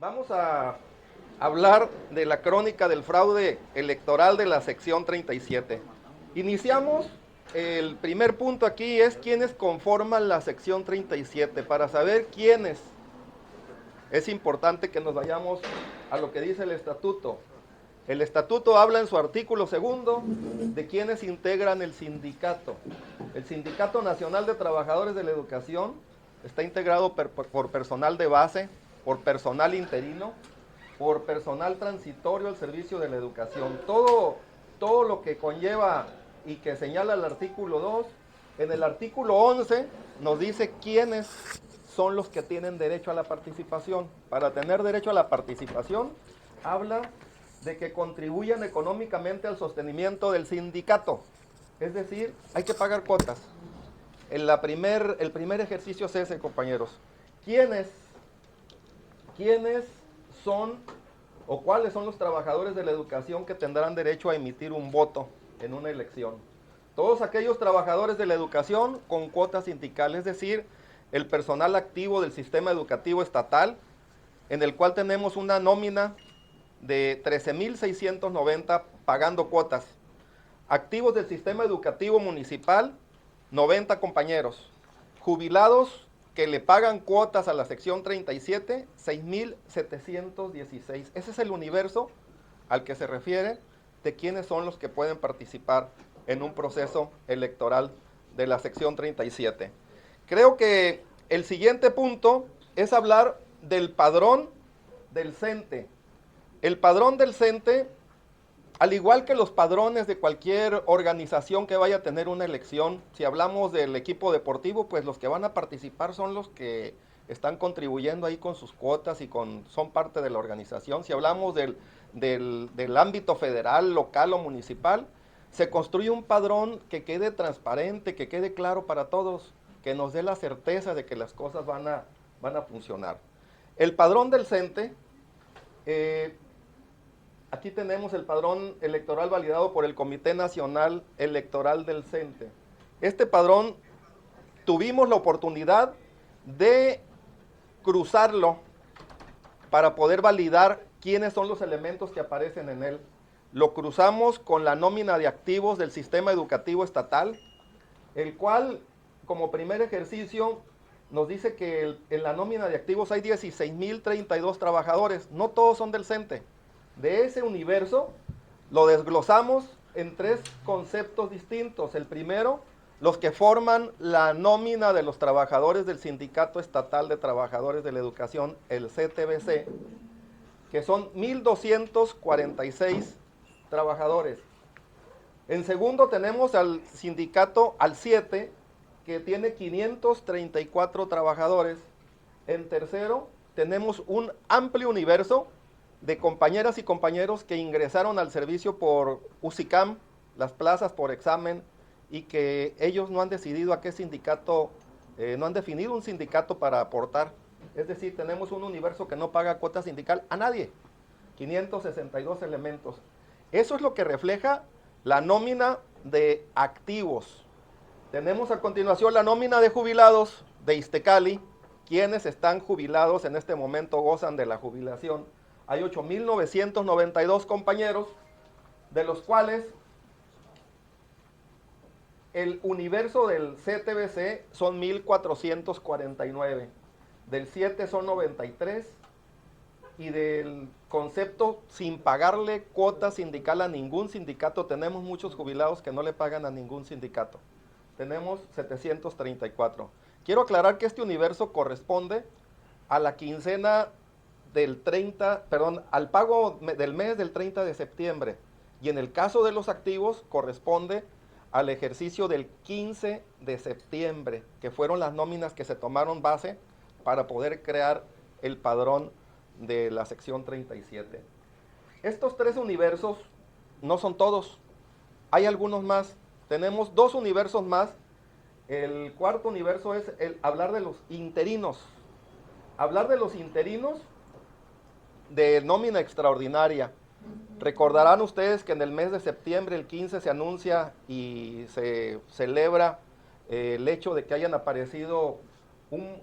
Vamos a hablar de la crónica del fraude electoral de la sección 37. Iniciamos, el primer punto aquí es quiénes conforman la sección 37. Para saber quiénes, es importante que nos vayamos a lo que dice el estatuto. El estatuto habla en su artículo segundo de quienes integran el sindicato. El Sindicato Nacional de Trabajadores de la Educación está integrado por personal de base, por personal interino, por personal transitorio al servicio de la educación. Todo lo que conlleva y que señala el artículo 2, en el artículo 11 nos dice quiénes son los que tienen derecho a la participación. Para tener derecho a la participación, habla de que contribuyan económicamente al sostenimiento del sindicato. Es decir, hay que pagar cuotas. El primer ejercicio es ese, compañeros. ¿Quiénes son o cuáles son los trabajadores de la educación que tendrán derecho a emitir un voto en una elección? Todos aquellos trabajadores de la educación con cuota sindical, es decir, el personal activo del sistema educativo estatal, en el cual tenemos una nómina de 13,690 pagando cuotas. Activos del sistema educativo municipal, 90 compañeros. Jubilados que le pagan cuotas a la sección 37, 6,716. Ese es el universo al que se refiere de quiénes son los que pueden participar en un proceso electoral de la sección 37. Creo que el siguiente punto es hablar del padrón del CENTE. El padrón del CENTE, al igual que los padrones de cualquier organización que vaya a tener una elección, si hablamos del equipo deportivo, pues los que van a participar son los que están contribuyendo ahí con sus cuotas y son parte de la organización. Si hablamos del ámbito federal, local o municipal, se construye un padrón que quede transparente, que quede claro para todos, que nos dé la certeza de que las cosas van a funcionar. El padrón del CENTE, aquí tenemos el padrón electoral validado por el Comité Nacional Electoral del CENTE. Este padrón tuvimos la oportunidad de cruzarlo para poder validar quiénes son los elementos que aparecen en él. Lo cruzamos con la nómina de activos del sistema educativo estatal, el cual, como primer ejercicio, nos dice que en la nómina de activos hay 16,032 trabajadores. No todos son del CENTE. De ese universo lo desglosamos en tres conceptos distintos. El primero, los que forman la nómina de los trabajadores del Sindicato Estatal de Trabajadores de la Educación, el CTBC, que son 1,246 trabajadores. En segundo tenemos al sindicato, al 7, que tiene 534 trabajadores. En tercero tenemos un amplio universo de compañeras y compañeros que ingresaron al servicio por UCICAM, las plazas por examen, y que ellos no han decidido a qué sindicato, no han definido un sindicato para aportar. Es decir, tenemos un universo que no paga cuota sindical a nadie. 562 elementos. Eso es lo que refleja la nómina de activos. Tenemos a continuación la nómina de jubilados de Iztecali. Quienes están jubilados en este momento gozan de la jubilación. Hay 8,992 compañeros, de los cuales el universo del CTBC son 1,449. Del 7 son 93. Y del concepto sin pagarle cuota sindical a ningún sindicato, tenemos muchos jubilados que no le pagan a ningún sindicato. Tenemos 734. Quiero aclarar que este universo corresponde a la quincena del 30, perdón, al pago del mes del 30 de septiembre. Y en el caso de los activos corresponde al ejercicio del 15 de septiembre, que fueron las nóminas que se tomaron base para poder crear el padrón de la sección 37. Estos tres universos no son todos, hay algunos más. Tenemos dos universos más. El cuarto universo es hablar de los interinos. Hablar de los interinos de nómina extraordinaria. Recordarán ustedes que en el mes de septiembre, el 15, se anuncia y se celebra el hecho de que hayan aparecido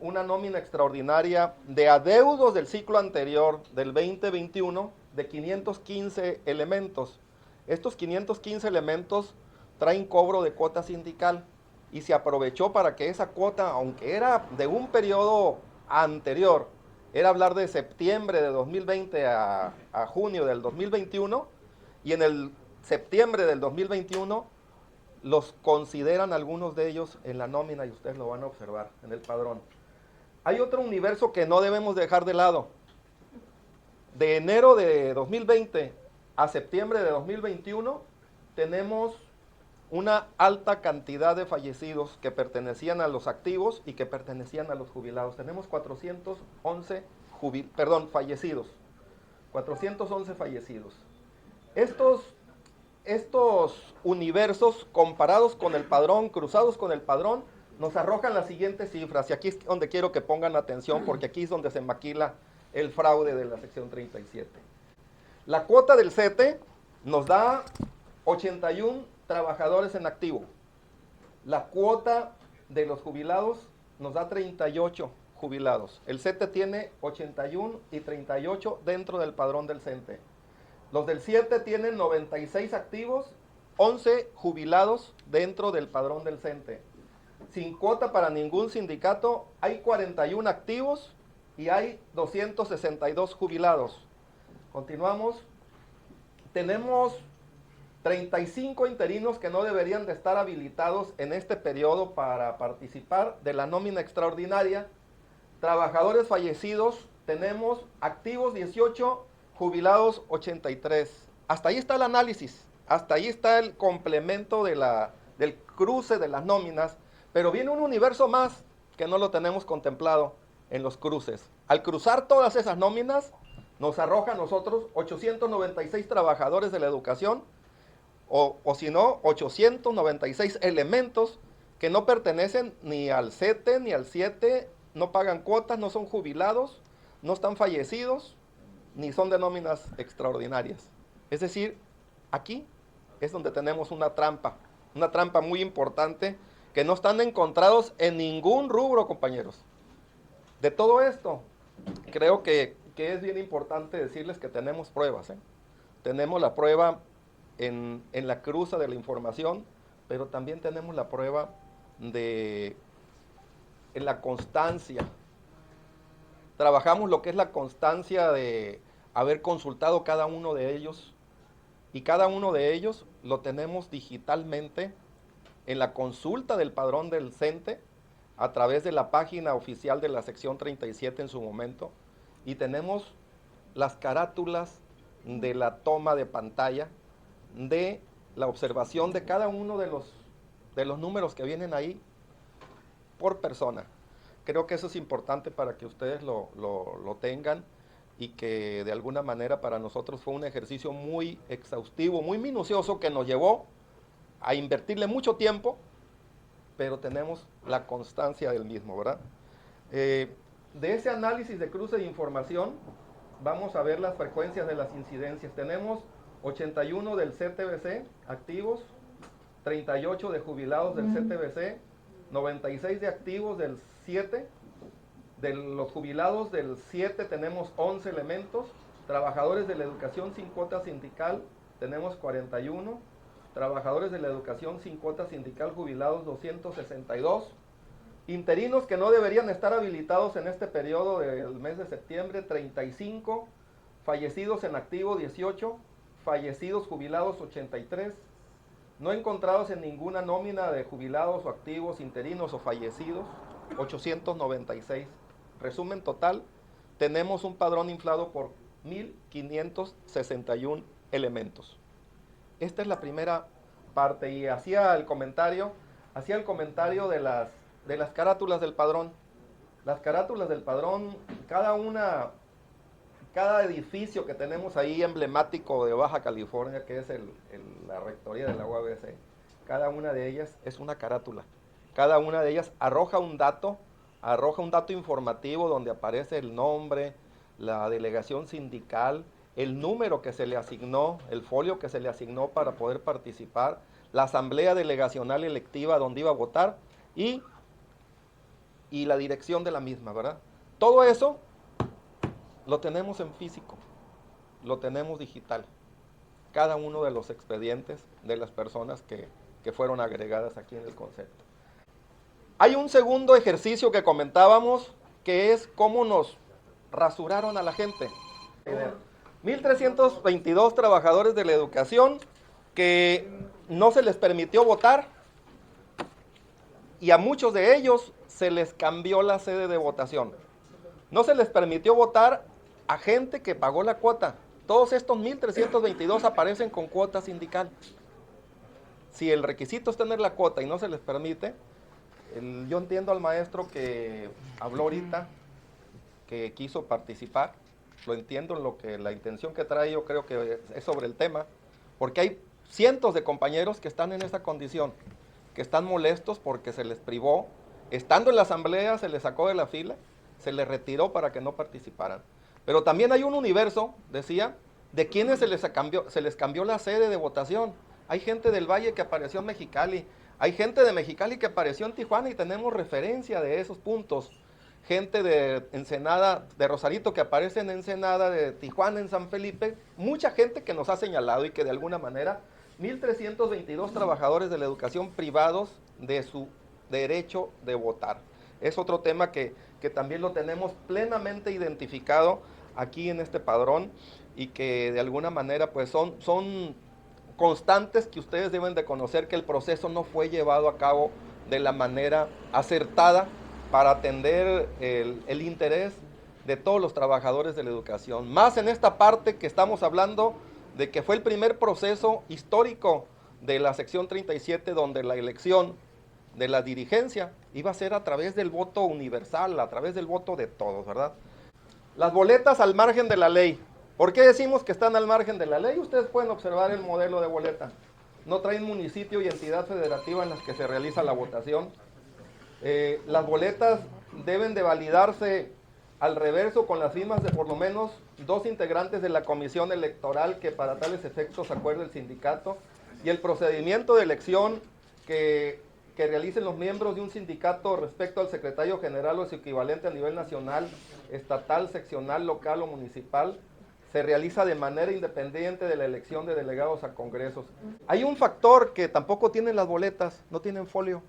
una nómina extraordinaria de adeudos del ciclo anterior, del 2021, de 515 elementos. Estos 515 elementos traen cobro de cuota sindical y se aprovechó para que esa cuota, aunque era de un periodo anterior, era hablar de septiembre de 2020 a junio del 2021, y en el septiembre del 2021 los consideran algunos de ellos en la nómina y ustedes lo van a observar en el padrón. Hay otro universo que no debemos dejar de lado. De enero de 2020 a septiembre de 2021 tenemos una alta cantidad de fallecidos que pertenecían a los activos y que pertenecían a los jubilados. Tenemos 411 fallecidos. 411 fallecidos. Estos universos comparados con el padrón, cruzados con el padrón, nos arrojan las siguientes cifras. Y aquí es donde quiero que pongan atención, porque aquí es donde se maquila el fraude de la sección 37. La cuota del CETE nos da 81 trabajadores en activo. La cuota de los jubilados nos da 38 jubilados. El CETE tiene 81 y 38 dentro del padrón del CENTE. Los del 7 tienen 96 activos, 11 jubilados dentro del padrón del CENTE. Sin cuota para ningún sindicato, hay 41 activos y hay 262 jubilados. Continuamos. Tenemos 35 interinos que no deberían de estar habilitados en este periodo para participar de la nómina extraordinaria. Trabajadores fallecidos, tenemos activos 18, jubilados 83. Hasta ahí está el análisis, hasta ahí está el complemento del cruce de las nóminas, pero viene un universo más que no lo tenemos contemplado en los cruces. Al cruzar todas esas nóminas, nos arroja a nosotros 896 trabajadores de la educación, o si no, 896 elementos que no pertenecen ni al CETE ni al 7, no pagan cuotas, no son jubilados, no están fallecidos, ni son de nóminas extraordinarias. Es decir, aquí es donde tenemos una trampa muy importante, que no están encontrados en ningún rubro, compañeros. De todo esto, creo que es bien importante decirles que tenemos pruebas, ¿eh? Tenemos la prueba en la cruza de la información, pero también tenemos la prueba en la constancia. Trabajamos lo que es la constancia de haber consultado cada uno de ellos, y cada uno de ellos lo tenemos digitalmente en la consulta del padrón del CENTE a través de la página oficial de la sección 37 en su momento, y tenemos las carátulas de la toma de pantalla de la observación de cada uno de los números que vienen ahí por persona. Creo que eso es importante para que ustedes lo tengan, y que de alguna manera para nosotros fue un ejercicio muy exhaustivo, muy minucioso, que nos llevó a invertirle mucho tiempo, pero tenemos la constancia del mismo, ¿verdad? De ese análisis de cruce de información, vamos a ver las frecuencias de las incidencias. Tenemos 81 del CTBC activos, 38 de jubilados del CTBC, 96 de activos del 7, de los jubilados del 7 tenemos 11 elementos, trabajadores de la educación sin cuota sindical tenemos 41, trabajadores de la educación sin cuota sindical jubilados 262, interinos que no deberían estar habilitados en este periodo del mes de septiembre 35, fallecidos en activo 18, fallecidos jubilados 83, no encontrados en ninguna nómina de jubilados o activos, interinos o fallecidos 896. Resumen total, tenemos un padrón inflado por 1.561 elementos. Esta es la primera parte, y hacía el comentario de las carátulas del padrón. Las carátulas del padrón, cada edificio que tenemos ahí emblemático de Baja California, que es la rectoría de la UABC, cada una de ellas es una carátula. Cada una de ellas arroja un dato informativo donde aparece el nombre, la delegación sindical, el número que se le asignó, el folio que se le asignó para poder participar, la asamblea delegacional electiva donde iba a votar, y y la dirección de la misma, ¿verdad? Todo eso lo tenemos en físico, lo tenemos digital. Cada uno de los expedientes de las personas que fueron agregadas aquí en el concepto. Hay un segundo ejercicio que comentábamos, que es cómo nos rasuraron a la gente. 1.322 trabajadores de la educación que no se les permitió votar y a muchos de ellos se les cambió la sede de votación. No se les permitió votar a gente que pagó la cuota. Todos estos 1.322 aparecen con cuota sindical. Si el requisito es tener la cuota y no se les permite, yo entiendo al maestro que habló ahorita, que quiso participar, lo entiendo en lo que la intención que trae, yo creo que es sobre el tema, porque hay cientos de compañeros que están en esa condición, que están molestos porque se les privó, estando en la asamblea se les sacó de la fila, se les retiró para que no participaran. Pero también hay un universo, decía, de quienes se les cambió la sede de votación. Hay gente del Valle que apareció en Mexicali, hay gente de Mexicali que apareció en Tijuana y tenemos referencia de esos puntos. Gente de Ensenada, de Rosarito que aparece en Ensenada, de Tijuana en San Felipe, mucha gente que nos ha señalado y que de alguna manera 1.322 trabajadores de la educación privados de su derecho de votar. Es otro tema que también lo tenemos plenamente identificado aquí en este padrón y que de alguna manera pues son constantes que ustedes deben de conocer, que el proceso no fue llevado a cabo de la manera acertada para atender el interés de todos los trabajadores de la educación. Más en esta parte que estamos hablando de que fue el primer proceso histórico de la sección 37 donde la elección de la dirigencia iba a ser a través del voto universal, a través del voto de todos, ¿verdad? Las boletas al margen de la ley. ¿Por qué decimos que están al margen de la ley? Ustedes pueden observar el modelo de boleta. No traen municipio y entidad federativa en las que se realiza la votación. Las boletas deben de validarse al reverso con las firmas de por lo menos 2 integrantes de la comisión electoral que para tales efectos acuerde el sindicato, y el procedimiento de elección que realicen los miembros de un sindicato respecto al secretario general o su equivalente a nivel nacional, estatal, seccional, local o municipal, se realiza de manera independiente de la elección de delegados a congresos. Hay un factor que tampoco tienen las boletas, no tienen folio.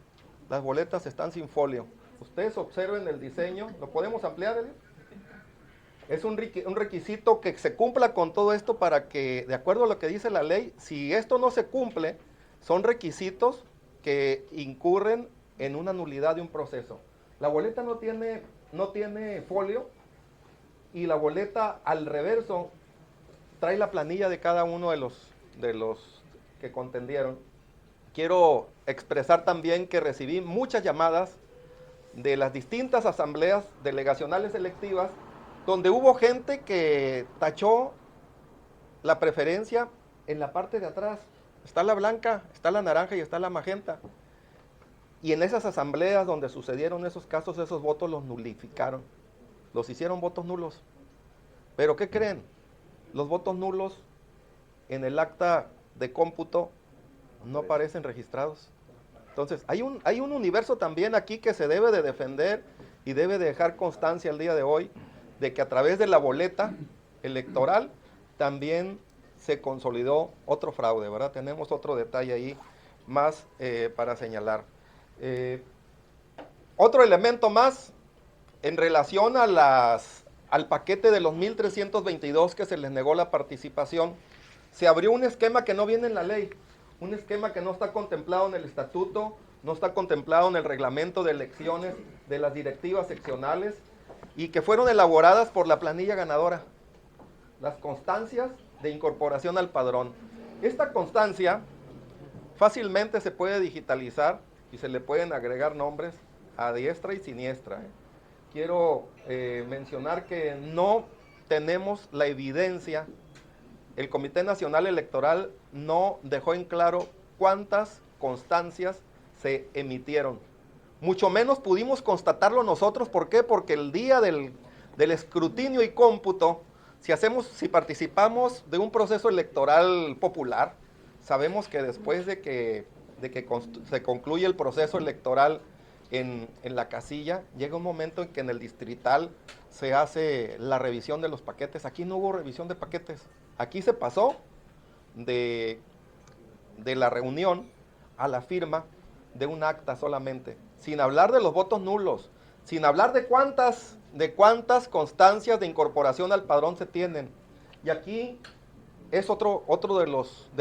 Las boletas están sin folio. Ustedes observen el diseño. ¿Lo podemos ampliar, Elio? Es un requisito que se cumpla con todo esto para que, de acuerdo a lo que dice la ley, si esto no se cumple, son requisitos que incurren en una nulidad de un proceso. La boleta no tiene folio y la boleta al reverso trae la planilla de cada uno de los que contendieron. Quiero expresar también que recibí muchas llamadas de las distintas asambleas delegacionales electivas donde hubo gente que tachó la preferencia en la parte de atrás. Está la blanca, está la naranja y está la magenta. Y en esas asambleas donde sucedieron esos casos, esos votos los nulificaron. Los hicieron votos nulos. ¿Pero qué creen? Los votos nulos en el acta de cómputo no aparecen registrados. Entonces, hay un universo también aquí que se debe de defender y debe de dejar constancia el día de hoy de que a través de la boleta electoral también se consolidó otro fraude, ¿verdad? Tenemos otro detalle ahí más para señalar. Otro elemento más en relación a al paquete de los 1.322 que se les negó la participación, se abrió un esquema que no viene en la ley, un esquema que no está contemplado en el estatuto, no está contemplado en el reglamento de elecciones de las directivas seccionales y que fueron elaboradas por la planilla ganadora, las constancias de incorporación al padrón. Esta constancia fácilmente se puede digitalizar y se le pueden agregar nombres a diestra y siniestra. Quiero mencionar que no tenemos la evidencia, el Comité Nacional Electoral no dejó en claro cuántas constancias se emitieron. Mucho menos pudimos constatarlo nosotros. ¿Por qué? Porque el día del escrutinio y cómputo, si participamos de un proceso electoral popular, sabemos que después de que se concluye el proceso electoral en la casilla, llega un momento en que en el distrital se hace la revisión de los paquetes. Aquí no hubo revisión de paquetes. Aquí se pasó de, de la reunión a la firma de un acta solamente, sin hablar de los votos nulos, sin hablar de cuántas constancias de incorporación al padrón se tienen. Y aquí es otro de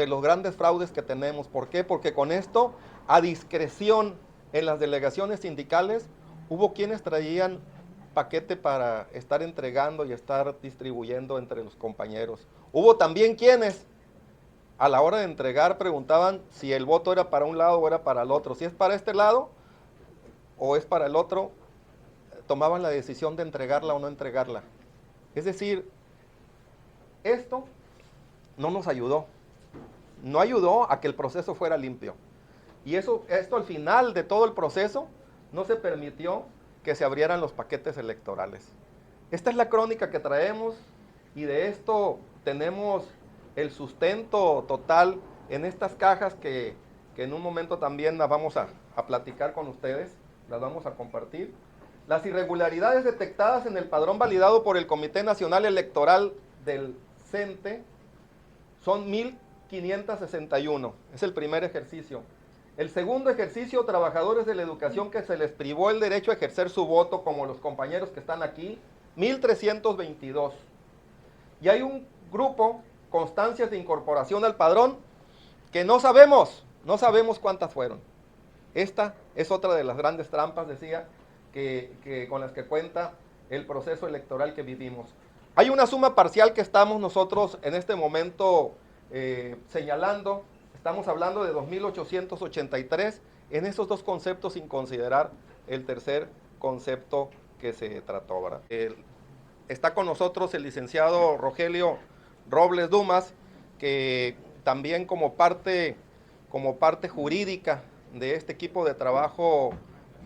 los grandes fraudes que tenemos. ¿Por qué? Porque con esto, a discreción en las delegaciones sindicales, hubo quienes traían paquete para estar entregando y estar distribuyendo entre los compañeros. Hubo también quienes a la hora de entregar preguntaban si el voto era para un lado o era para el otro. Si es para este lado o es para el otro, tomaban la decisión de entregarla o no entregarla. Es decir, esto no nos ayudó. No ayudó a que el proceso fuera limpio. Y esto al final de todo el proceso no se permitió que se abrieran los paquetes electorales. Esta es la crónica que traemos y de esto tenemos el sustento total en estas cajas que en un momento también las vamos a platicar con ustedes, las vamos a compartir. Las irregularidades detectadas en el padrón validado por el Comité Nacional Electoral del CENTE son 1,561, es el primer ejercicio. El segundo ejercicio, trabajadores de la educación que se les privó el derecho a ejercer su voto, como los compañeros que están aquí, 1,322. Y hay un grupo, constancias de incorporación al padrón, que no sabemos cuántas fueron. Esta es otra de las grandes trampas, decía, que con las que cuenta el proceso electoral que vivimos. Hay una suma parcial que estamos nosotros en este momento señalando. Estamos hablando de 2.883 en esos dos conceptos, sin considerar el tercer concepto que se trató, ¿verdad? Está con nosotros el licenciado Rogelio Robles Dumas, que también como parte jurídica de este equipo de trabajo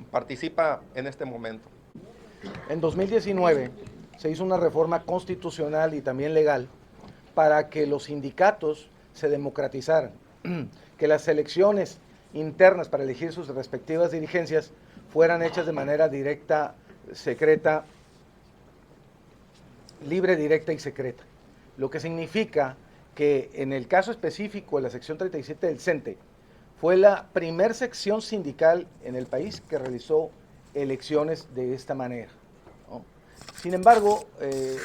participa en este momento. En 2019 se hizo una reforma constitucional y también legal para que los sindicatos se democratizaran, que las elecciones internas para elegir sus respectivas dirigencias fueran hechas de manera directa, secreta, libre, directa y secreta. Lo que significa que en el caso específico de la sección 37 del CENTE, fue la primer sección sindical en el país que realizó elecciones de esta manera, ¿no? Sin embargo,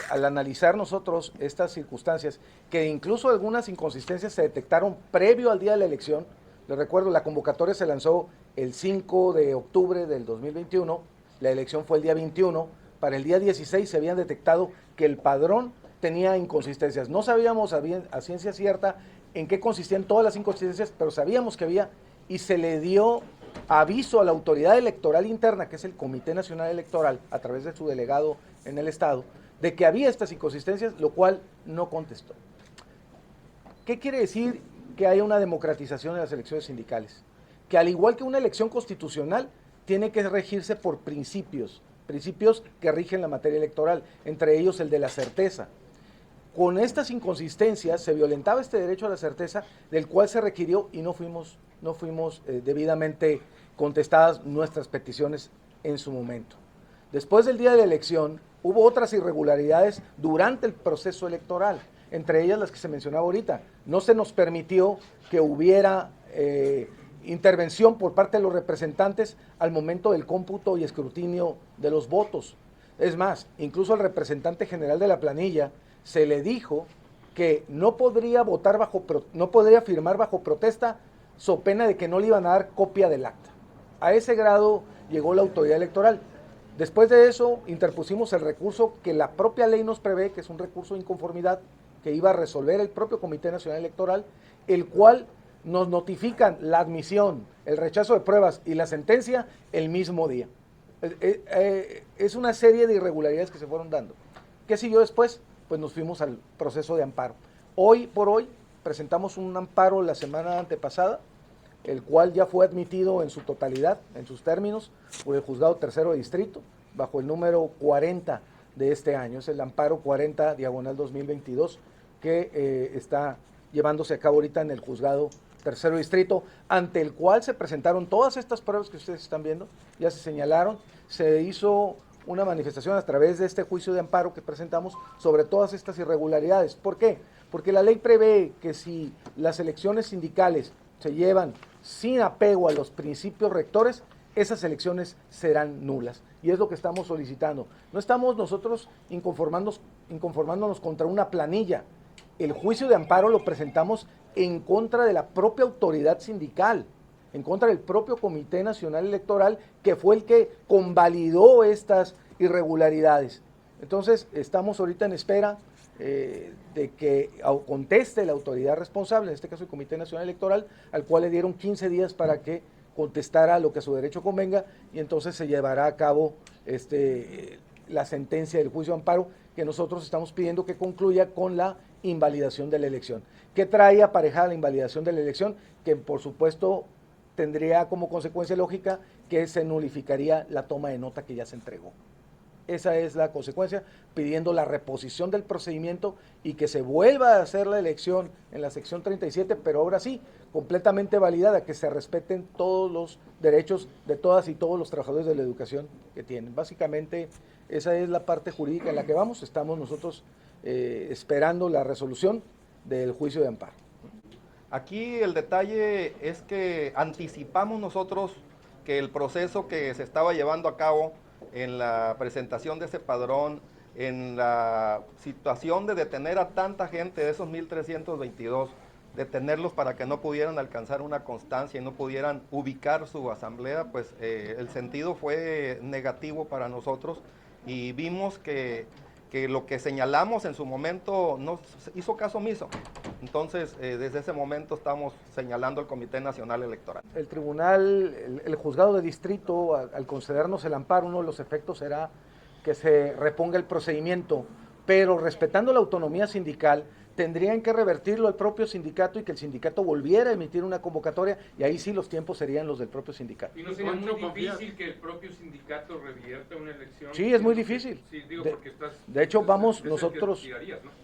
al analizar nosotros estas circunstancias, que incluso algunas inconsistencias se detectaron previo al día de la elección, les recuerdo, la convocatoria se lanzó el 5 de octubre del 2021, la elección fue el día 21, para el día 16 se habían detectado que el padrón tenía inconsistencias. No sabíamos a ciencia cierta en qué consistían todas las inconsistencias, pero sabíamos que había, y se le dio aviso a la autoridad electoral interna, que es el Comité Nacional Electoral, a través de su delegado en el estado, de que había estas inconsistencias, lo cual no contestó. ¿Qué quiere decir que haya una democratización de las elecciones sindicales? Que al igual que una elección constitucional, tiene que regirse por principios que rigen la materia electoral, entre ellos el de la certeza. Con estas inconsistencias se violentaba este derecho a la certeza, del cual se requirió y no fuimos debidamente contestadas nuestras peticiones en su momento. Después del día de la elección hubo otras irregularidades durante el proceso electoral, entre ellas las que se mencionaba ahorita. No se nos permitió que hubiera intervención por parte de los representantes al momento del cómputo y escrutinio de los votos. Es más, incluso al representante general de la planilla se le dijo que no podría firmar bajo protesta, so pena de que no le iban a dar copia del acta. A ese grado llegó la autoridad electoral. Después de eso interpusimos el recurso que la propia ley nos prevé, que es un recurso de inconformidad que iba a resolver el propio Comité Nacional Electoral, el cual nos notifican la admisión, el rechazo de pruebas y la sentencia el mismo día. Es una serie de irregularidades que se fueron dando. ¿Qué siguió después? Pues nos fuimos al proceso de amparo. Hoy por hoy presentamos un amparo la semana antepasada, el cual ya fue admitido en su totalidad, en sus términos, por el Juzgado Tercero de Distrito, bajo el número 40 de este año. Es el amparo 40/2022 que está llevándose a cabo ahorita en el Juzgado tercero distrito, ante el cual se presentaron todas estas pruebas que ustedes están viendo, ya se señalaron, se hizo una manifestación a través de este juicio de amparo que presentamos sobre todas estas irregularidades. ¿Por qué? Porque la ley prevé que si las elecciones sindicales se llevan sin apego a los principios rectores, esas elecciones serán nulas. Y es lo que estamos solicitando. No estamos nosotros inconformándonos contra una planilla. El juicio de amparo lo presentamos en contra de la propia autoridad sindical, en contra del propio Comité Nacional Electoral, que fue el que convalidó estas irregularidades. Entonces, estamos ahorita en espera de que conteste la autoridad responsable, en este caso el Comité Nacional Electoral, al cual le dieron 15 días para que contestara lo que a su derecho convenga, y entonces se llevará a cabo la sentencia del juicio de amparo, que nosotros estamos pidiendo que concluya con la invalidación de la elección. ¿Qué trae aparejada la invalidación de la elección? Que por supuesto tendría como consecuencia lógica que se nulificaría la toma de nota que ya se entregó. Esa es la consecuencia, pidiendo la reposición del procedimiento y que se vuelva a hacer la elección en la sección 37, pero ahora sí, completamente validada, que se respeten todos los derechos de todas y todos los trabajadores de la educación que tienen. Básicamente, esa es la parte jurídica en la que vamos. Estamos nosotros esperando la resolución del juicio de amparo. Aquí el detalle es que anticipamos nosotros que el proceso que se estaba llevando a cabo en la presentación de ese padrón, en la situación de detener a tanta gente, de esos 1.322, detenerlos para que no pudieran alcanzar una constancia y no pudieran ubicar su asamblea, pues el sentido fue negativo para nosotros, y vimos que lo que señalamos en su momento no hizo caso omiso. Entonces, desde ese momento estamos señalando al Comité Nacional Electoral. El tribunal, el juzgado de distrito, al concedernos el amparo, uno de los efectos será que se reponga el procedimiento, pero respetando la autonomía sindical, tendrían que revertirlo al propio sindicato y que el sindicato volviera a emitir una convocatoria, y ahí sí los tiempos serían los del propio sindicato. ¿Y no sería muy difícil que el propio sindicato revierta una elección? Sí, es muy difícil. Sí, digo, porque estás... De hecho, vamos ¿no?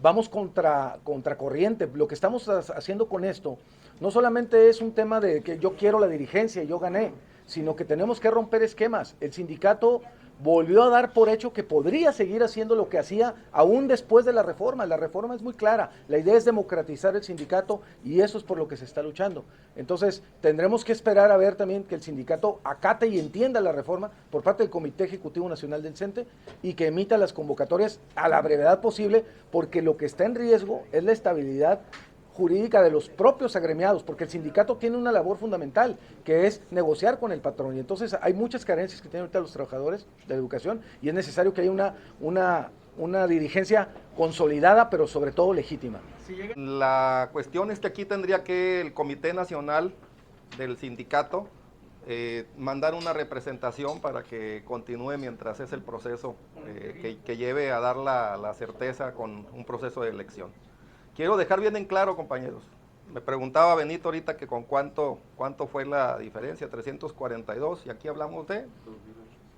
Vamos contra corriente. Lo que estamos haciendo con esto no solamente es un tema de que yo quiero la dirigencia y yo gané, sino que tenemos que romper esquemas. El sindicato volvió a dar por hecho que podría seguir haciendo lo que hacía aún después de la reforma. La reforma es muy clara, la idea es democratizar el sindicato y eso es por lo que se está luchando. Entonces tendremos que esperar a ver también que el sindicato acate y entienda la reforma por parte del Comité Ejecutivo Nacional del CENTE y que emita las convocatorias a la brevedad posible, porque lo que está en riesgo es la estabilidad jurídica de los propios agremiados, porque el sindicato tiene una labor fundamental, que es negociar con el patrón, y entonces hay muchas carencias que tienen ahorita los trabajadores de la educación, y es necesario que haya una dirigencia consolidada, pero sobre todo legítima. La cuestión es que aquí tendría que el Comité Nacional del Sindicato mandar una representación para que continúe mientras es el proceso que lleve a dar la certeza con un proceso de elección. Quiero dejar bien en claro, compañeros, me preguntaba Benito ahorita que con cuánto fue la diferencia, 342, y aquí hablamos de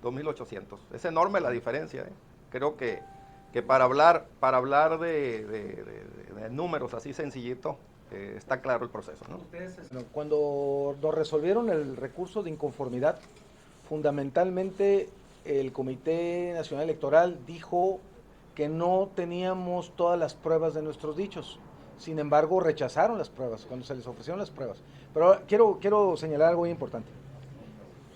2.800. Es enorme la diferencia, ¿eh? Creo que para hablar de números así sencillito, está claro el proceso, ¿no? Cuando nos resolvieron el recurso de inconformidad, fundamentalmente el Comité Nacional Electoral dijo que no teníamos todas las pruebas de nuestros dichos. Sin embargo, rechazaron las pruebas cuando se les ofrecieron las pruebas. Pero quiero señalar algo muy importante.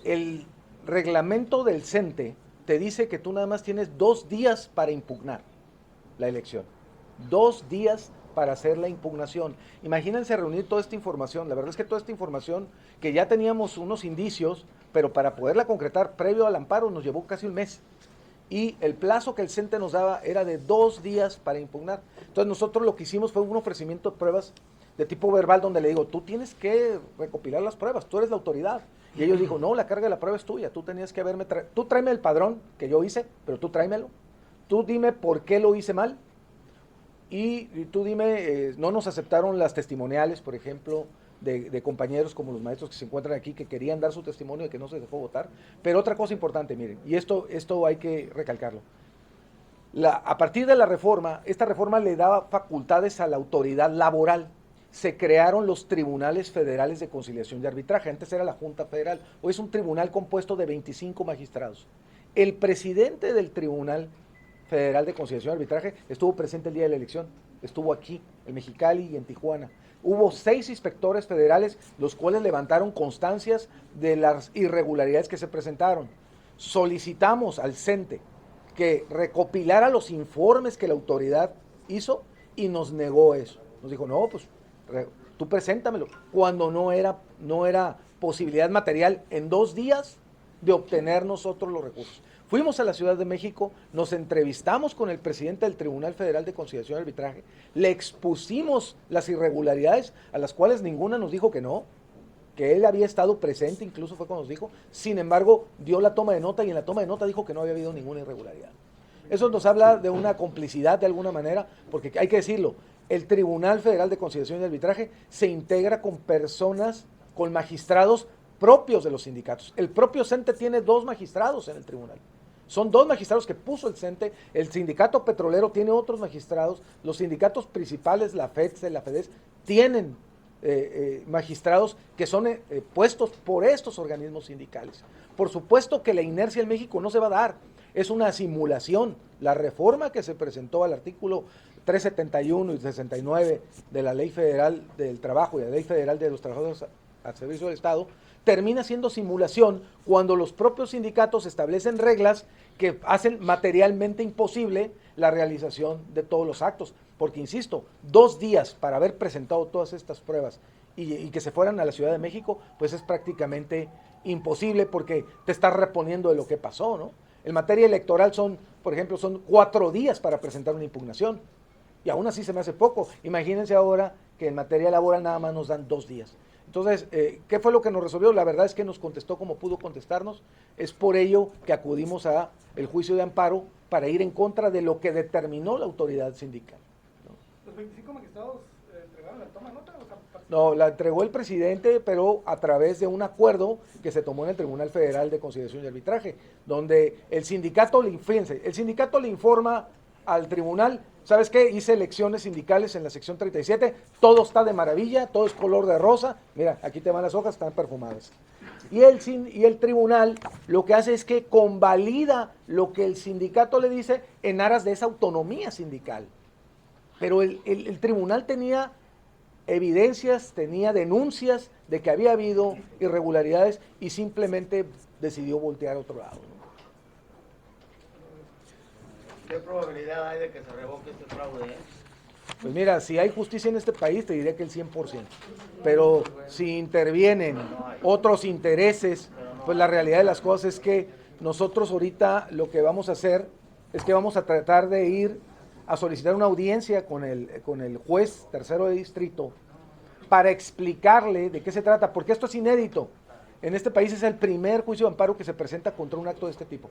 El reglamento del CENTE te dice que tú nada más tienes 2 días para impugnar la elección. 2 días para hacer la impugnación. Imagínense reunir toda esta información. La verdad es que toda esta información, que ya teníamos unos indicios, pero para poderla concretar previo al amparo nos llevó casi un mes. Y el plazo que el CENTE nos daba era de 2 días para impugnar. Entonces nosotros lo que hicimos fue un ofrecimiento de pruebas de tipo verbal, donde le digo, tú tienes que recopilar las pruebas, tú eres la autoridad. Y ellos dijo, no, la carga de la prueba es tuya, tú tenías que haberme tú tráeme el padrón que yo hice, pero tú tráemelo. Tú dime por qué lo hice mal. Y tú dime, no nos aceptaron las testimoniales, por ejemplo, de compañeros como los maestros que se encuentran aquí, que querían dar su testimonio de que no se dejó votar. Pero otra cosa importante, miren, y esto hay que recalcarlo. A partir de la reforma, esta reforma le daba facultades a la autoridad laboral, se crearon los tribunales federales de conciliación y arbitraje. Antes era la Junta Federal, hoy es un tribunal compuesto de 25 magistrados. El presidente del Tribunal Federal de Conciliación y Arbitraje estuvo presente el día de la elección, estuvo aquí, en Mexicali y en Tijuana. Hubo 6 inspectores federales, los cuales levantaron constancias de las irregularidades que se presentaron. Solicitamos al CENTE que recopilara los informes que la autoridad hizo y nos negó eso. Nos dijo, no, pues tú preséntamelo, cuando no era posibilidad material en 2 días de obtener nosotros los recursos. Fuimos a la Ciudad de México, nos entrevistamos con el presidente del Tribunal Federal de Conciliación y Arbitraje, le expusimos las irregularidades a las cuales ninguna nos dijo que no, que él había estado presente, incluso fue cuando nos dijo, sin embargo dio la toma de nota y en la toma de nota dijo que no había habido ninguna irregularidad. Eso nos habla de una complicidad de alguna manera, porque hay que decirlo, el Tribunal Federal de Conciliación y Arbitraje se integra con personas, con magistrados propios de los sindicatos. El propio CENTE tiene 2 magistrados en el tribunal. Son 2 magistrados que puso el CENTE, el sindicato petrolero tiene otros magistrados, los sindicatos principales, la FEDSE, la FEDES, tienen magistrados que son puestos por estos organismos sindicales. Por supuesto que la inercia en México no se va a dar, es una simulación. La reforma que se presentó al artículo 371 y 69 de la Ley Federal del Trabajo y la Ley Federal de los Trabajadores al Servicio del Estado termina siendo simulación cuando los propios sindicatos establecen reglas que hacen materialmente imposible la realización de todos los actos. Porque, insisto, 2 días para haber presentado todas estas pruebas y que se fueran a la Ciudad de México, pues es prácticamente imposible porque te estás reponiendo de lo que pasó, ¿no? En materia electoral por ejemplo, son 4 días para presentar una impugnación. Y aún así se me hace poco. Imagínense ahora que en materia laboral nada más nos dan 2 días. Entonces, ¿qué fue lo que nos resolvió? La verdad es que nos contestó como pudo contestarnos. Es por ello que acudimos a el juicio de amparo para ir en contra de lo que determinó la autoridad sindical, ¿no? ¿Los 25 magistrados entregaron la toma de nota? No, la entregó el presidente, pero a través de un acuerdo que se tomó en el Tribunal Federal de Conciliación y Arbitraje, donde el sindicato le informa al tribunal, ¿sabes qué? Hice elecciones sindicales en la sección 37, todo está de maravilla, todo es color de rosa, mira, aquí te van las hojas, están perfumadas. Y el tribunal lo que hace es que convalida lo que el sindicato le dice en aras de esa autonomía sindical. Pero el tribunal tenía evidencias, tenía denuncias de que había habido irregularidades y simplemente decidió voltear a otro lado, ¿no? ¿Qué probabilidad hay de que se revoque este fraude? Pues mira, si hay justicia en este país, te diría que el 100%. Pero si intervienen otros intereses, pues la realidad de las cosas es que nosotros ahorita lo que vamos a hacer es que vamos a tratar de ir a solicitar una audiencia con el juez tercero de distrito para explicarle de qué se trata, porque esto es inédito. En este país es el primer juicio de amparo que se presenta contra un acto de este tipo.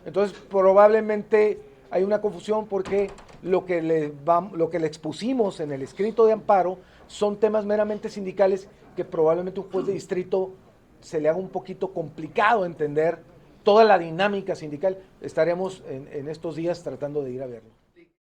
Entonces, probablemente hay una confusión porque lo que le expusimos en el escrito de amparo son temas meramente sindicales que probablemente un juez de distrito se le haga un poquito complicado entender toda la dinámica sindical. Estaremos en estos días tratando de ir a verlo.